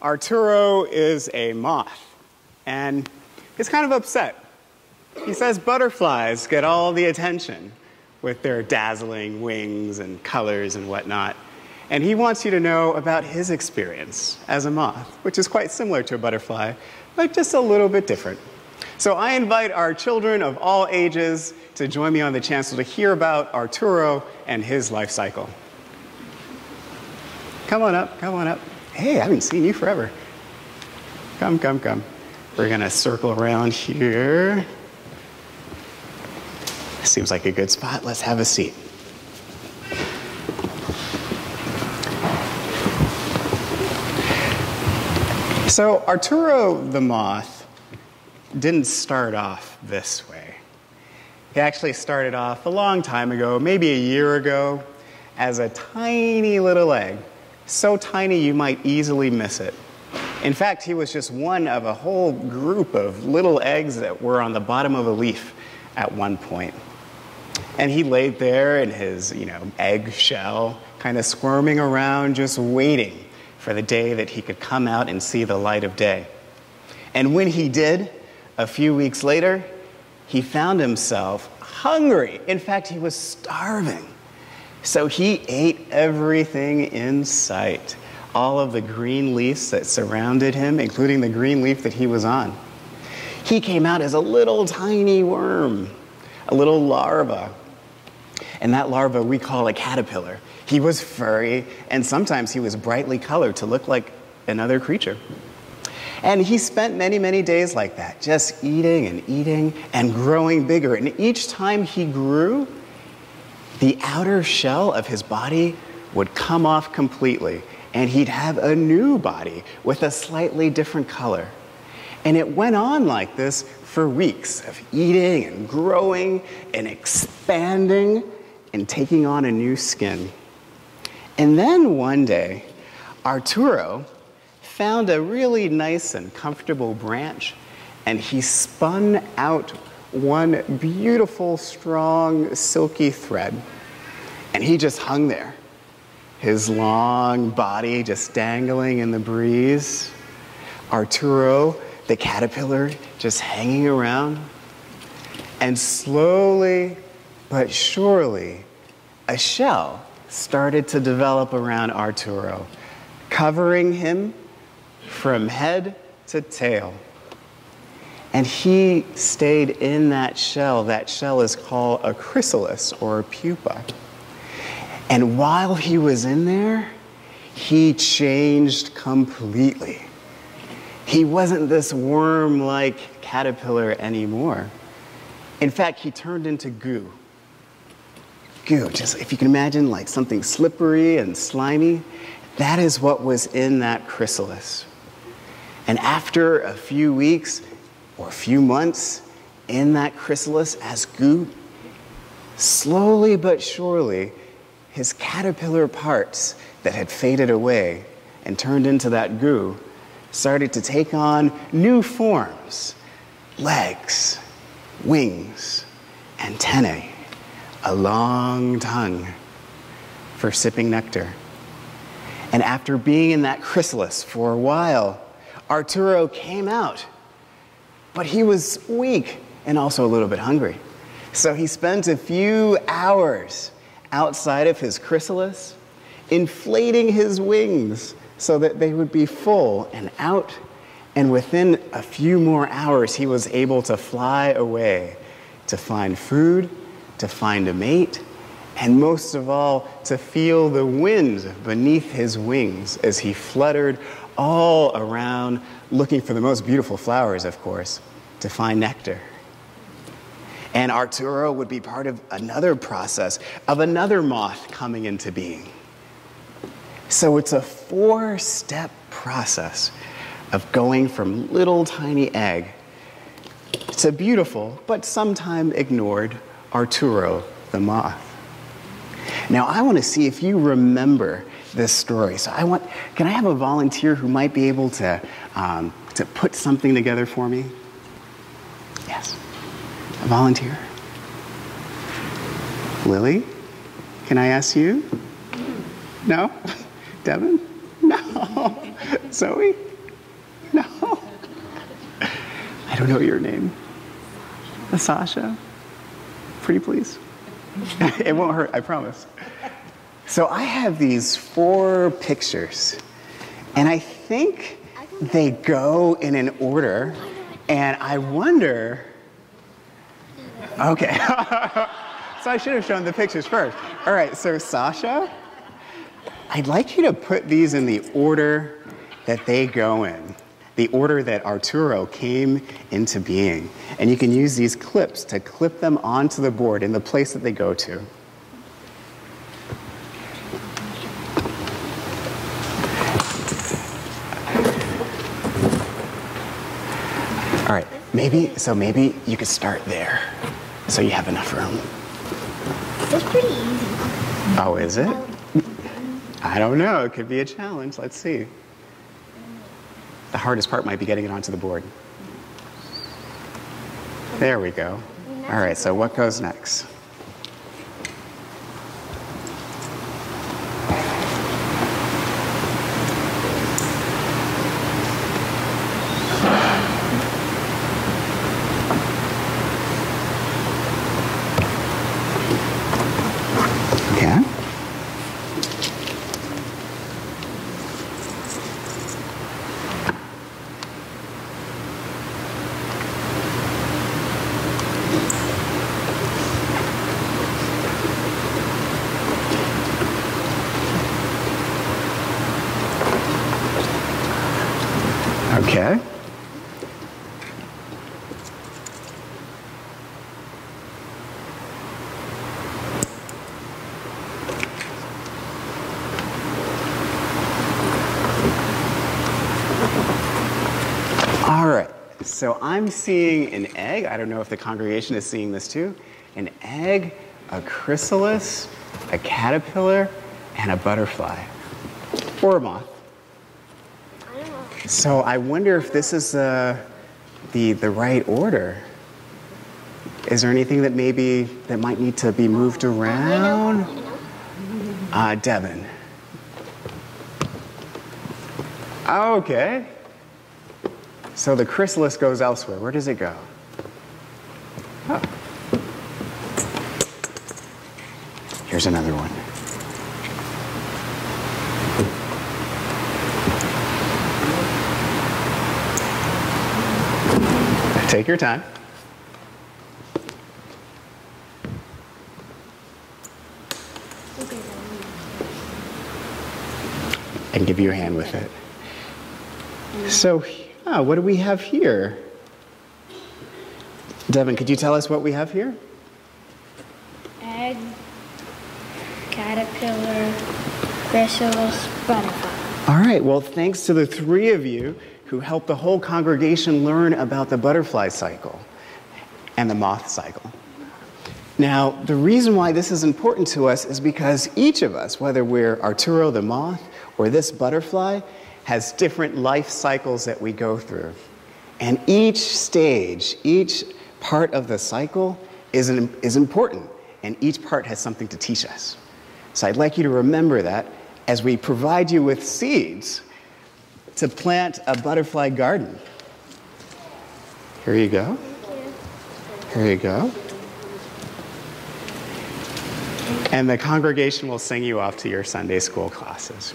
Arturo is a moth, and he's kind of upset. He says butterflies get all the attention with their dazzling wings and colors and whatnot. And he wants you to know about his experience as a moth, which is quite similar to a butterfly, but just a little bit different. So I invite our children of all ages to join me on the chancel to hear about Arturo and his life cycle. Come on up, come on up. Hey, I haven't seen you forever. Come, come, come. We're gonna circle around here. Seems like a good spot. Let's have a seat. So Arturo the moth didn't start off this way. He actually started off a long time ago, maybe a year ago, as a tiny little egg. So tiny you might easily miss it. In fact, he was just one of a whole group of little eggs that were on the bottom of a leaf at one point. And he laid there in his, egg shell, kind of squirming around, just waiting for the day that he could come out and see the light of day. And when he did, a few weeks later, he found himself hungry. In fact, he was starving. So he ate everything in sight, all of the green leaves that surrounded him, including the green leaf that he was on. He came out as a little tiny worm, a little larva. And that larva we call a caterpillar. He was furry, and sometimes he was brightly colored to look like another creature. And he spent many, many days like that, just eating and growing bigger. And each time he grew, the outer shell of his body would come off completely, and he'd have a new body with a slightly different color. And it went on like this for weeks of eating and growing and expanding and taking on a new skin. And then one day, Arturo found a really nice and comfortable branch, and he spun out one beautiful, strong, silky thread. And he just hung there, his long body just dangling in the breeze. Arturo, the caterpillar, just hanging around. And slowly but surely, a shell started to develop around Arturo, covering him from head to tail. And he stayed in that shell. That shell is called a chrysalis, or a pupa. And while he was in there, he changed completely. He wasn't this worm-like caterpillar anymore. In fact, he turned into goo. Goo, just if you can imagine like something slippery and slimy, that is what was in that chrysalis. And after a few weeks or a few months in that chrysalis as goo, slowly but surely, his caterpillar parts that had faded away and turned into that goo started to take on new forms: legs, wings, antennae, a long tongue for sipping nectar. And after being in that chrysalis for a while, Arturo came out, but he was weak and also a little bit hungry. So he spent a few hours outside of his chrysalis, inflating his wings so that they would be full and out. And within a few more hours, he was able to fly away to find food, to find a mate, and most of all, to feel the wind beneath his wings as he fluttered all around, looking for the most beautiful flowers, of course, to find nectar. And Arturo would be part of another process of another moth coming into being. So it's a 4-step process of going from little tiny egg to beautiful, but sometimes ignored, Arturo the moth. Now I want to see if you remember this story. So can I have a volunteer who might be able to put something together for me? Yes, a volunteer. Lily, can I ask you? No? Devin? No. No. Zoe? No. I don't know your name. Sasha? Pretty please? It won't hurt, I promise. So I have these 4 pictures, and I think they go in an order, and I wonder... Okay. So I should have shown the pictures first. All right, so Sasha, I'd like you to put these in the order that they go in, the order that Arturo came into being. And you can use these clips to clip them onto the board in the place that they go to. All right, maybe you could start there, so you have enough room. It's pretty easy. Oh, is it? I don't know, it could be a challenge, let's see. The hardest part might be getting it onto the board. There we go. All right, so what goes next? Yeah? Okay. All right, so I'm seeing an egg. I don't know if the congregation is seeing this too. An egg, a chrysalis, a caterpillar, and a butterfly, or a moth. So I wonder if this is the right order. Is there anything that might need to be moved around? Devin. Okay. So the chrysalis goes elsewhere. Where does it go? Oh. Here's another one. Take your time. And give you a hand with it. So, what do we have here? Devin, could you tell us what we have here? Egg, caterpillar, chrysalis, butterfly. All right, well, thanks to the 3 of you who helped the whole congregation learn about the butterfly cycle and the moth cycle. Now, the reason why this is important to us is because each of us, whether we're Arturo the moth or this butterfly, has different life cycles that we go through. And each stage, each part of the cycle is important, and each part has something to teach us. So I'd like you to remember that as we provide you with seeds to plant a butterfly garden. Here you go. Here you go. And the congregation will sing you off to your Sunday school classes.